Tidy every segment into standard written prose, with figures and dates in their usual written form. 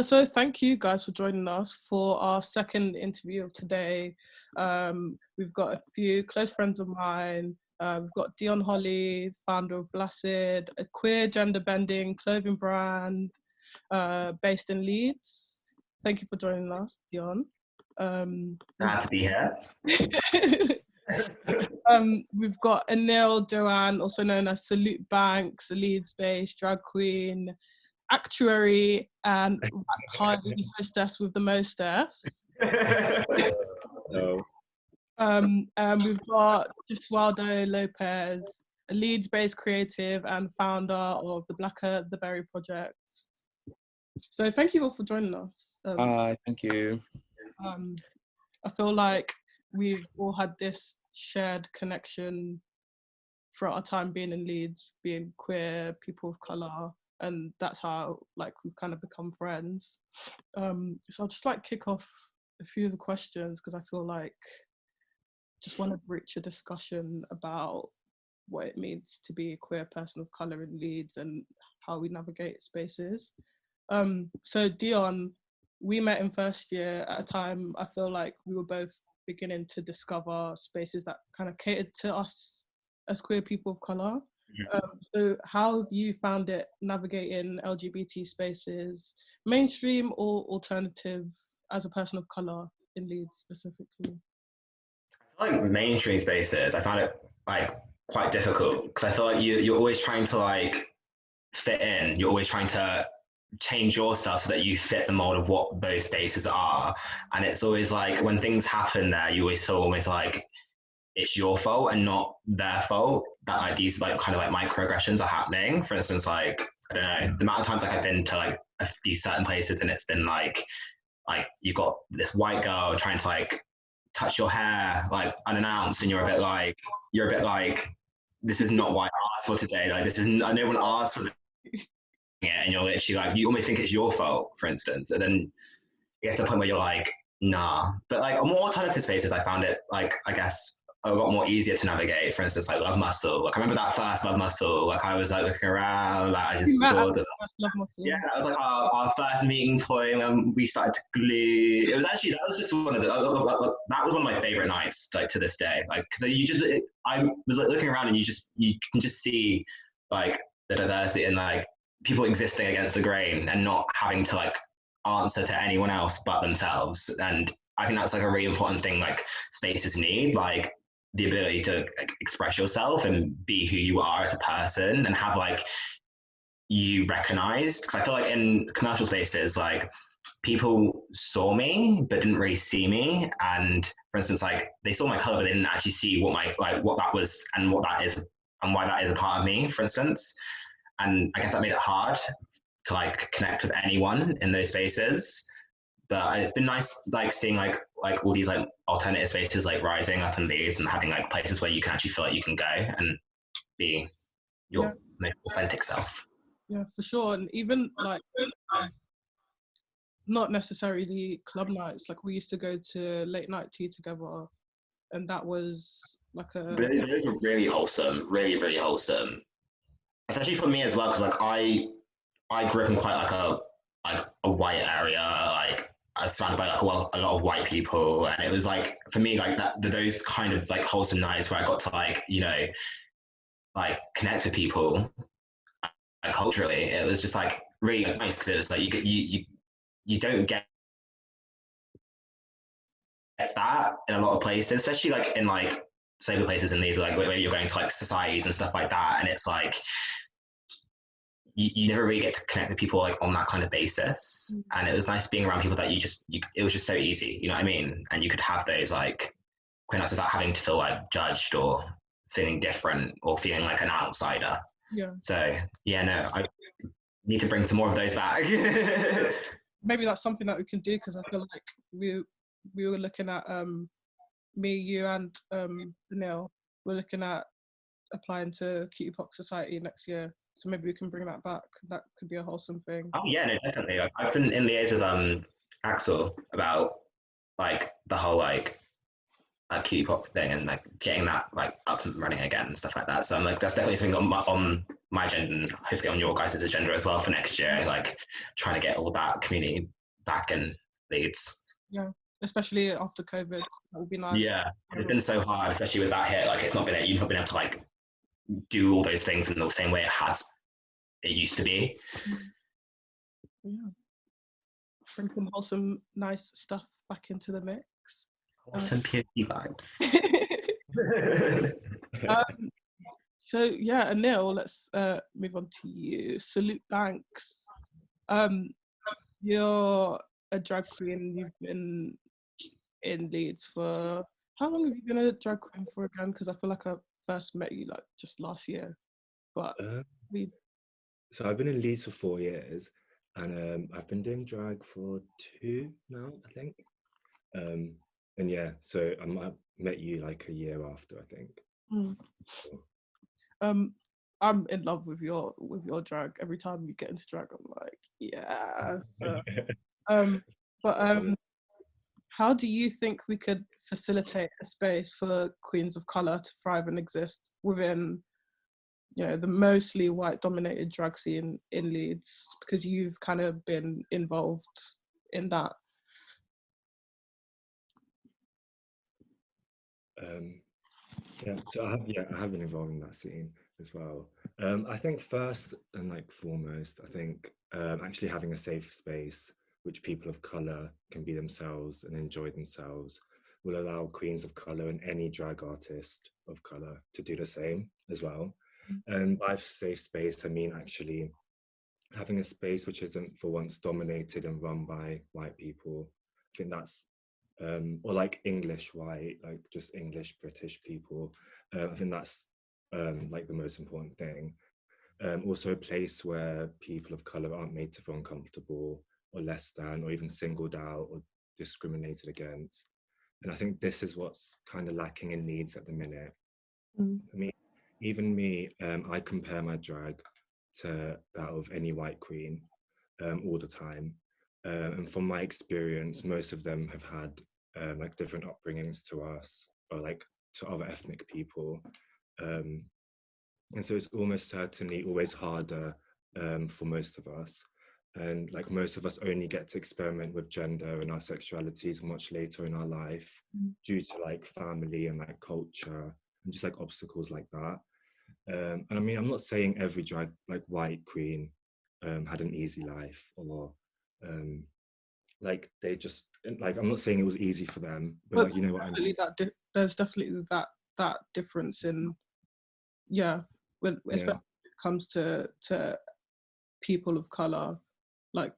So thank you guys for joining us for our second interview of today. We've got a few close friends of mine. We've got Dion Holly, founder of Blasted, a queer gender bending clothing brand based in Leeds. Thank you for joining us, Dion. Glad to be here. We've got Anil Joanne, also known as Salute Banks, a Leeds-based drag queen, actuary, and party hostess with the mostess. No. We've got Giswaldo Lopez, a Leeds-based creative and founder of the Black Earth, the Berry Project. So thank you all for joining us. Thank you. I feel like we've all had this shared connection throughout our time being in Leeds, being queer, people of colour, and that's how we've kind of become friends. So I'll just kick off a few of the questions because I feel like just want to reach a discussion about what it means to be a queer person of colour in Leeds and how we navigate spaces. So Dion, we met in first year at a time I feel like we were both beginning to discover spaces that kind of catered to us as queer people of colour. So how have you found it navigating LGBT spaces, mainstream or alternative, as a person of colour in Leeds specifically? Like mainstream spaces, I found it quite difficult because I feel like you're always trying to fit in. You're always trying to change yourself so that you fit the mold of what those spaces are. And it's always when things happen there, you always feel almost like it's your fault and not their fault that these microaggressions are happening. For instance, I don't know, the amount of times I've been to these certain places and it's been like you've got this white girl trying to touch your hair unannounced, and you're a bit like this is not what I asked for today. This is no one asked for it, and you're literally you almost think it's your fault, for instance, and then it gets to the point where you're like, nah. But on more alternative spaces, I found it I guess a lot more easier to navigate. For instance, Love Muscle. I remember that first Love Muscle. I was looking around, I just saw the Love Muscle. Yeah, that was our first meeting point, and we started to glue. It was actually that was just one of the that was one of my favorite nights to this day. Because I was looking around and you can just see the diversity and people existing against the grain and not having to answer to anyone else but themselves. And I think that's a really important thing spaces need, the ability to express yourself and be who you are as a person and have you recognized. Because I feel in commercial spaces, people saw me but didn't really see me. And for instance, they saw my color but they didn't actually see what my what that was and what that is and why that is a part of me, for instance. And I guess that made it hard to connect with anyone in those spaces. But it's been nice seeing all these alternative spaces rising up in Leeds and having places where you can actually feel like you can go and be your most authentic self. Yeah, for sure. And even not necessarily club nights, we used to go to late night tea together, and that was those were really wholesome, really, really wholesome, especially for me as well, because I grew up in quite a white area. I was surrounded by a lot of white people, and it was for me those kind of wholesome nights where I got to connect with people culturally. It was just really nice because it was you don't get that in a lot of places, especially in sober places in these where you're going to societies and stuff like that, and it's you never really get to connect with people on that kind of basis. And it was nice being around people that it was just so easy, you know what I mean? And you could have those queer nights without having to feel judged or feeling different or feeling like an outsider. Yeah. So yeah, no, I need to bring some more of those back. Maybe that's something that we can do, because I feel we were looking at me, you, and Neil. We're looking at applying to Cutie Pox Society next year. So maybe we can bring that back. That could be a wholesome thing. Oh yeah, no, definitely. I've been in liaison with Axel about the whole that cutie pop thing and like getting that like up and running again and stuff like that. So I'm like, that's definitely something on my agenda and hopefully on your guys' agenda as well for next year. Like trying to get all that community back in Leeds. Yeah, especially after COVID, that would be nice. Yeah, it's been so hard, especially with that hit. Like it's not been you've not been able to like do all those things in the same way it used to be. Yeah, bring some wholesome, nice stuff back into the mix. Some PhD vibes. So yeah, Anil, let's move on to you. Salute Banks. You're a drag queen. You've been in Leeds for how long have you been a drag queen for again? Because I feel like I first met you like just last year. But so I've been in Leeds for 4 years, and I've been doing drag for 2 now, I think. And yeah, so I met you like a year after, I think. I'm in love with your drag. Every time you get into drag, I'm like, yeah. But how do you think we could facilitate a space for queens of color to thrive and exist within, you know, the mostly white dominated drag scene in Leeds? Because you've kind of been involved in that. Yeah, so I have been involved in that scene as well. I think first and like foremost, I think actually having a safe space which people of colour can be themselves and enjoy themselves will allow queens of colour and any drag artist of colour to do the same as well. And by safe space, I mean actually having a space which isn't for once dominated and run by white people. I think that's or like English white, like just English British people. I think that's like the most important thing. Also a place where people of colour aren't made to feel uncomfortable or less than or even singled out or discriminated against. And I think this is what's kind of lacking in Leeds at the minute. I mean, even me, I compare my drag to that of any white queen all the time. And from my experience, most of them have had like different upbringings to us or like to other ethnic people. And so it's almost certainly always harder for most of us. And like most of us only get to experiment with gender and our sexualities much later in our life due to like family and like culture and just like obstacles like that. And I mean, I'm not saying every drag like white queen had an easy life or like they just like I'm not saying it was easy for them, but like, you know what I mean. There's definitely that difference in when especially when it comes to people of color, like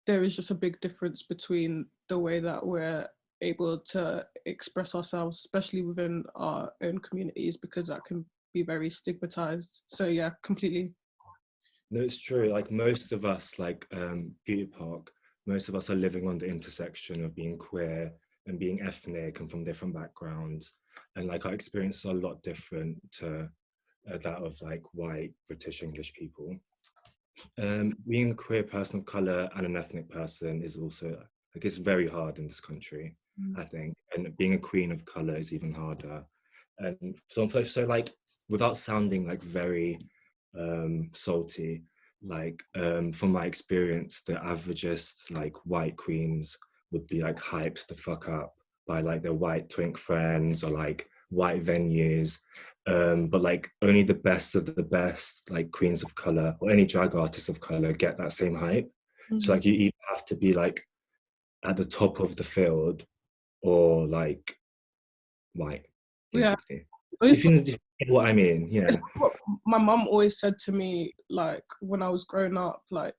there is just a big difference between the way that we're able to express ourselves, especially within our own communities, because that can be very stigmatized. So yeah, completely. No, it's true. Like most of us, like Beauty Park, most of us are living on the intersection of being queer and being ethnic and from different backgrounds. And like our experiences are a lot different to that of like white British English people. Being a queer person of color and an ethnic person is also like it's very hard in this country, I think. And being a queen of color is even harder. And so like without sounding like very salty, like from my experience, the averagest like white queens would be like hyped the fuck up by like their white twink friends or like white venues, but like only the best of the best like queens of color or any drag artists of color get that same hype. So like you either have to be like at the top of the field or like white, basically. If you know what I mean, yeah. My mum always said to me, like when I was growing up, like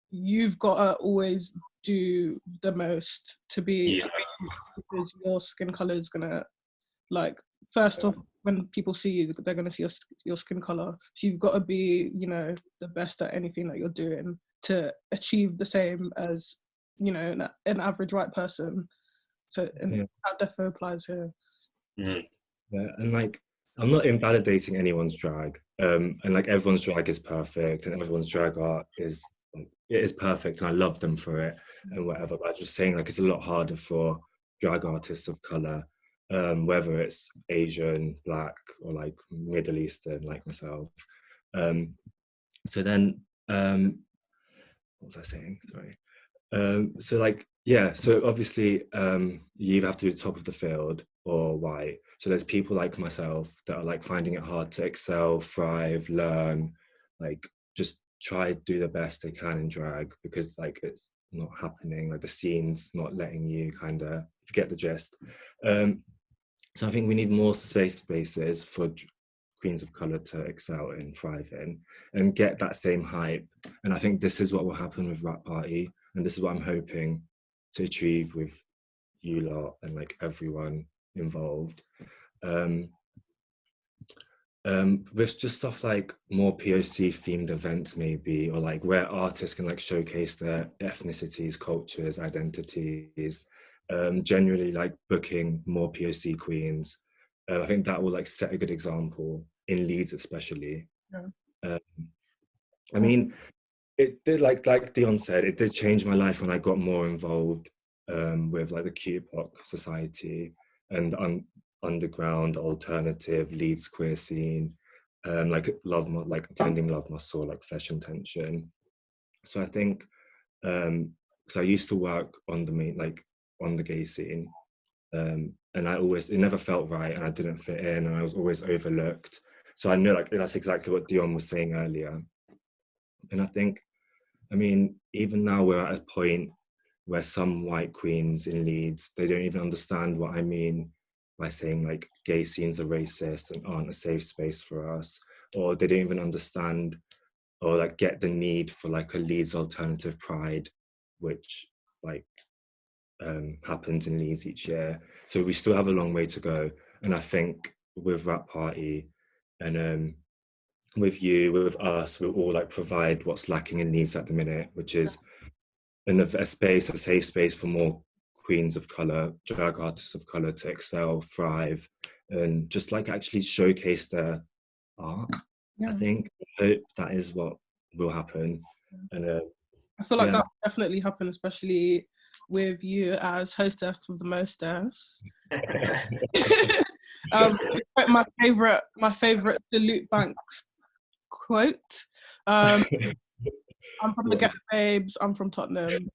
you've got to always do the most to be because your skin color is gonna like first off when people see you they're gonna see your skin color, so you've got to be, you know, the best at anything that you're doing to achieve the same as, you know, an average white person. So that definitely applies here. Yeah, and like I'm not invalidating anyone's drag, and like everyone's drag is perfect and everyone's drag art is like, it is perfect and I love them for it and whatever, but I'm just saying like it's a lot harder for drag artists of color, whether it's Asian, Black, or like Middle Eastern, like myself. So then, what was I saying? Sorry. So like, yeah, so obviously you either have to be the top of the field or white. So there's people like myself that are like finding it hard to excel, thrive, learn, like just try to do the best they can in drag, because like it's not happening, like the scene's not letting you kind of get the gist. So I think we need more spaces for queens of color to excel in, thrive in, and get that same hype. And I think this is what will happen with Wrap Party, and this is what I'm hoping to achieve with you lot and like everyone involved. With just stuff like more POC themed events maybe, or like where artists can like showcase their ethnicities, cultures, identities, generally like booking more POC queens. I think that will like set a good example in Leeds especially. Yeah. I mean, it did like Dion said, it did change my life when I got more involved with like the QPOC Society and underground alternative Leeds queer scene, like like attending Love Must Soar, like Flesh and Tension. So I think because I used to work on the main, like on the gay scene, and it never felt right, and I didn't fit in, and I was always overlooked. So I know like that's exactly what Dion was saying earlier. And I think, I mean, even now we're at a point where some white queens in Leeds, they don't even understand what I mean by saying like gay scenes are racist and aren't a safe space for us, or they don't even understand or like get the need for like a Leeds alternative pride, which like happens in Leeds each year. So we still have a long way to go. And I think with Wrap Party and with you, with us, we'll all like provide what's lacking in Leeds at the minute, which is a space, a safe space for more queens of color, drag artists of color to excel, thrive, and just like actually showcase their art. Yeah. I think, I hope that is what will happen. And I feel like that will definitely happen, especially with you as hostess with the mostess. My favorite Salute Banks quote. I'm from the Ghetto Babes. I'm from Tottenham.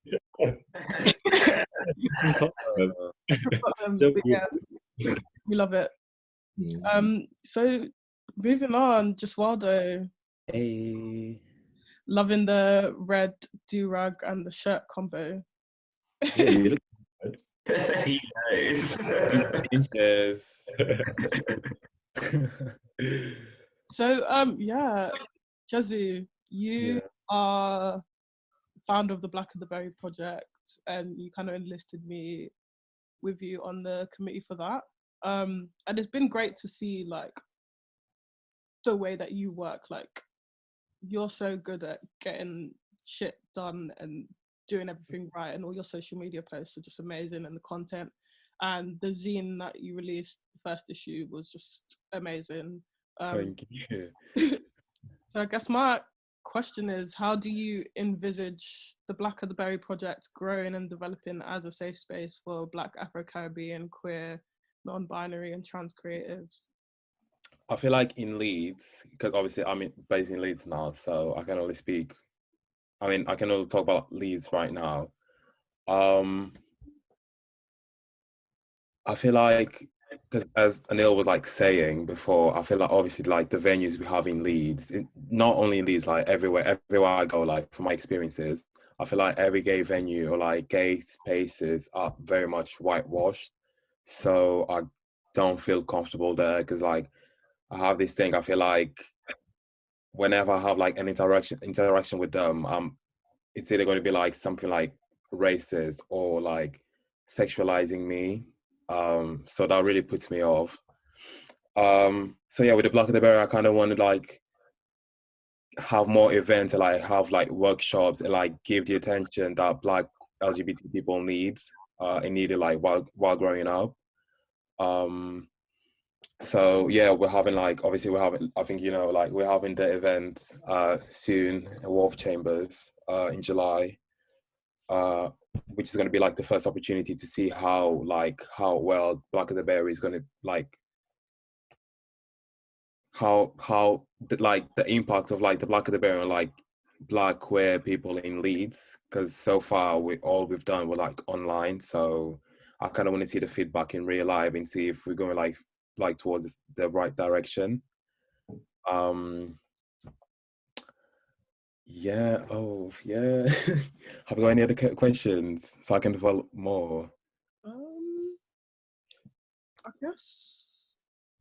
Yeah, we love it. So moving on, Giswaldo. Hey. Loving the red do-rag and the shirt combo. Yeah, you look good. He knows. Yes. So yeah, Jezu, you are founder of the Black of the Berry project, and you kind of enlisted me with you on the committee for that. And it's been great to see like the way that you work. Like you're so good at getting shit done and doing everything right, and all your social media posts are just amazing, and the content and the zine that you released, the first issue, was just amazing. Thank you. So I guess my question is, how do you envisage the Black of the Berry project growing and developing as a safe space for Black, Afro-Caribbean, queer, non-binary and trans creatives? I feel like in Leeds, because obviously I'm based in Leeds now, so I can only speak, I can only talk about Leeds right now. I feel like, because as Anil was like saying before, I feel like obviously like the venues we have in Leeds, not only in Leeds, like everywhere I go, like from my experiences, I feel like every gay venue or like gay spaces are very much whitewashed. So I don't feel comfortable there, because like I have this thing, I feel like whenever I have like an interaction with them, it's either going to be like something like racist or like sexualizing me. So that really puts me off. So yeah, with the Black of the Berry, I kind of want to like have more events and like have like workshops and like give the attention that Black LGBT people need and needed like while growing up. So yeah, we're having like, obviously we're having, I think, you know, like we're having the event soon at Wolf Chambers in July. which is going to be like the first opportunity to see how well Black of the Berry is going to like how the impact of like the Black of the Berry on like Black queer people in Leeds, because so far we've done were like online, so I kind of want to see the feedback in real life and see if we're going like towards the right direction. Yeah. Oh, yeah. Have you got any other questions so I can develop more? I guess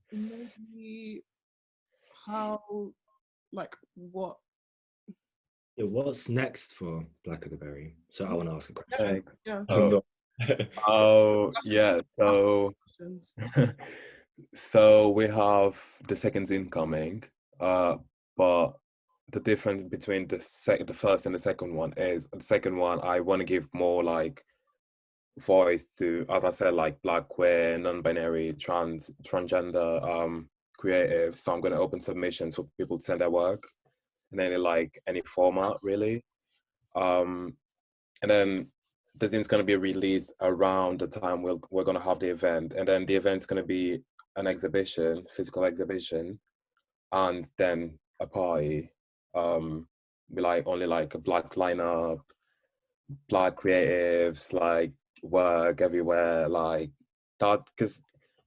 maybe how, like, what? Yeah, what's next for Black of the Berry? So I want to ask a question. Yeah. Oh, yeah. So, Questions. so we have the seconds incoming, but the difference between the first and the second one is the second one I want to give more like voice to, as I said, like Black, queer, non-binary, transgender, creative. So I'm going to open submissions for people to send their work in any format really. And then the zines going to be released around the time we're going to have the event, and then the event's going to be an exhibition, physical exhibition, and then a party. Be like only like a Black lineup, Black creatives, like work everywhere, like that, because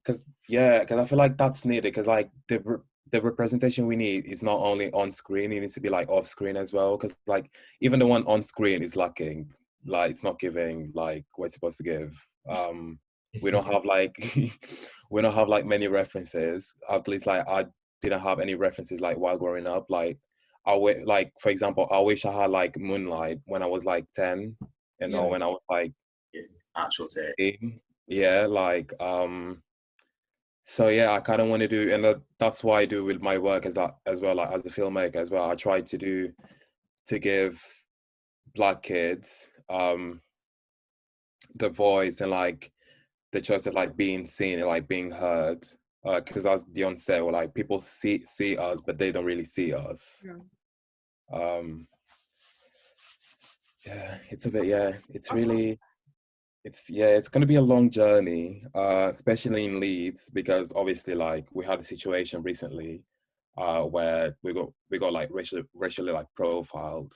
I feel like that's needed, because like the representation we need is not only on screen, it needs to be like off screen as well, because like even the one on screen is lacking, like it's not giving like what it's supposed to give. We don't have like we don't have like many references, at least like I didn't have any references like while growing up. Like like for example, I wish I had like Moonlight when I was like 10, you know, when I was like actual say. 16. Yeah, like so yeah, I kind of want to do, and that's why I do with my work as well, like as a filmmaker as well. I try to give Black kids the voice and like the choice of like being seen and like being heard, because as Dion said, well, like people see us but they don't really see us. Yeah, it's a bit, yeah, it's really, it's going to be a long journey, especially in Leeds, because obviously like we had a situation recently where we got like racially like profiled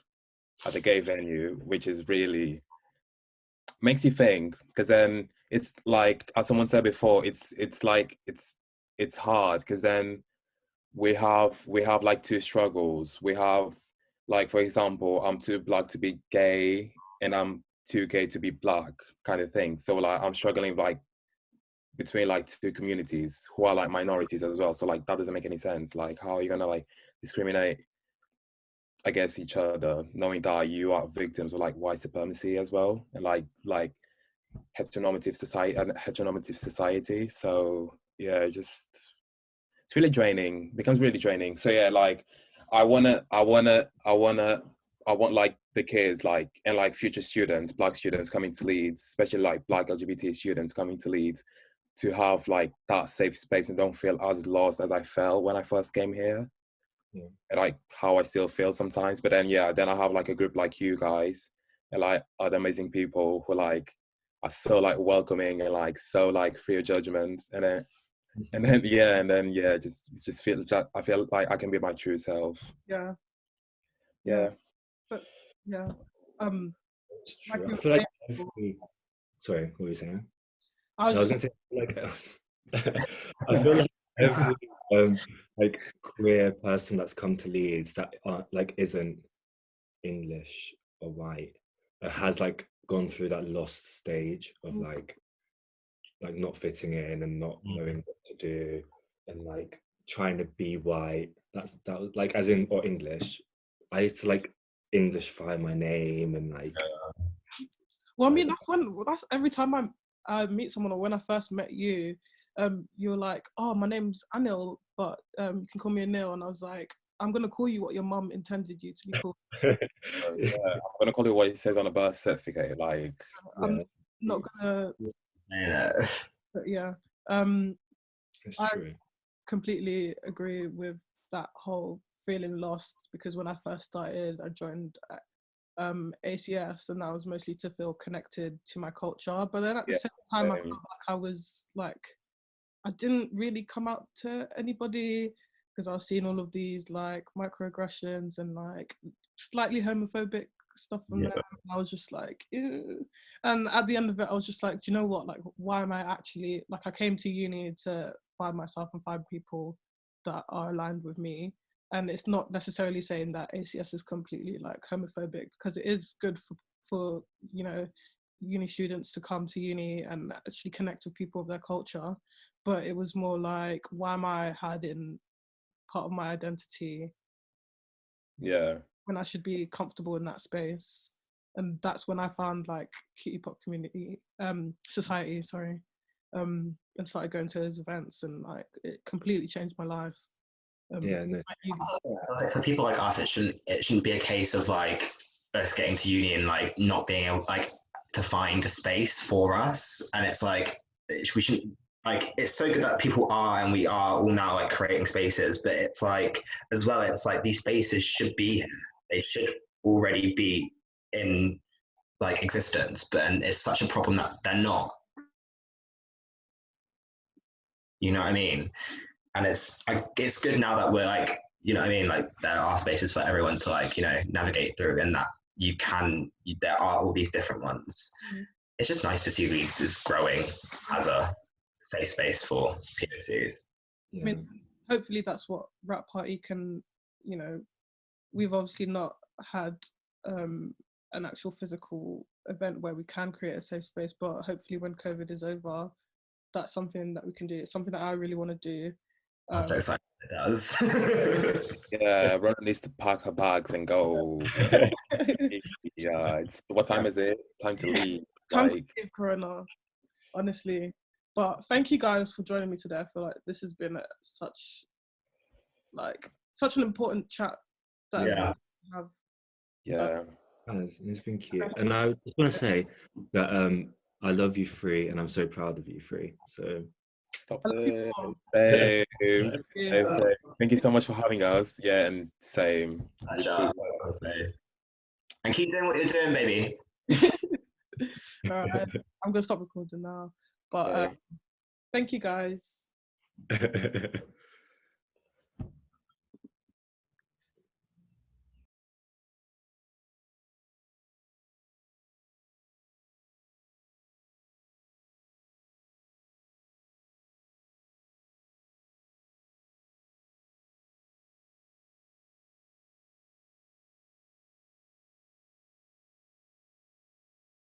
at the gay venue, which is really makes you think, because then it's like, as someone said before, it's like it's hard, because then we have like two struggles. We have, like, for example, I'm too Black to be gay and I'm too gay to be Black, kind of thing. So like I'm struggling like between like two communities who are like minorities as well. So like that doesn't make any sense. Like how are you gonna like discriminate against each other, knowing that you are victims of like white supremacy as well, and like heteronormative society. So yeah, just it's really draining, becomes really draining. So yeah, like I want like the kids, like, and like future students, Black students coming to Leeds, especially like Black LGBT students coming to Leeds, to have like that safe space and don't feel as lost as I felt when I first came here. Yeah. And like how I still feel sometimes. But then yeah, then I have like a group like you guys and like other amazing people who like are so like welcoming and like so like free of judgment. And then yeah, just feel that I feel like I can be my true self. Yeah. But yeah. It's true. I feel like sorry, what were you saying? I was gonna say like I feel like every like queer person that's come to Leeds that like isn't English or white has like gone through that lost stage of like not fitting in and not knowing what to do and like trying to be white. That was like, as in, or English. I used to like Englishify my name and like. Well, I mean, that's every time I meet someone, or when I first met you, you're like, oh, my name's Anil, but you can call me Anil. And I was like, I'm going to call you what your mum intended you to be called. Yeah, I'm going to call it what it says on a birth certificate. Like, I'm not going to. Yeah. But yeah. It's I true. completely agree with that whole feeling lost, because when I first started, I joined ACS, and that was mostly to feel connected to my culture. But then at the Yeah, same time, I same. felt like I was like, I didn't really come out to anybody because I was seeing all of these like microaggressions and like slightly homophobic stuff from Yeah. them. I was just like, ew. And at the end of it, I was just like, do you know what? Like, why am I actually like? I came to uni to find myself and find people that are aligned with me. And it's not necessarily saying that ACS is completely like homophobic, because it is good for you know, uni students to come to uni and actually connect with people of their culture. But it was more like, why am I hiding part of my identity Yeah. when I should be comfortable in that space? And that's when I found like Cutie Pop community, society, sorry, and started going to those events, and like it completely changed my life. Yeah, no, For people like us, it shouldn't be a case of like us getting to uni and like not being able like to find a space for us. And it's like we shouldn't like it's so good that people are and we are all now like creating spaces, but it's like as well, it's like these spaces should be here. They should already be in like existence, but and it's such a problem that they're not. You know what I mean? And it's good now that we're like, you know what I mean, like there are spaces for everyone to like, you know, navigate through, and that there are all these different ones. It's just nice to see Leeds is growing as a safe space for POCs. I mean, hopefully that's what Rap Party can, you know, we've obviously not had an actual physical event where we can create a safe space, but hopefully when COVID is over, that's something that we can do. It's something that I really want to do. I'm so excited it does. Yeah, Rona needs to pack her bags and go. Yeah, what time is it? Time to leave. Time to Like, leave Corona, honestly. But thank you guys for joining me today. I feel like this has been such an important chat that Yeah. we have. yeah. it's been cute. And I just want to say that I love you, Free, and I'm so proud of you, Free. So Stop I love you it. all. Same. Yeah. Same. Thank you so much for having us. Yeah, and same. Pleasure. And keep doing what you're doing, baby. All right, I'm gonna stop recording now. But Yeah. thank you guys.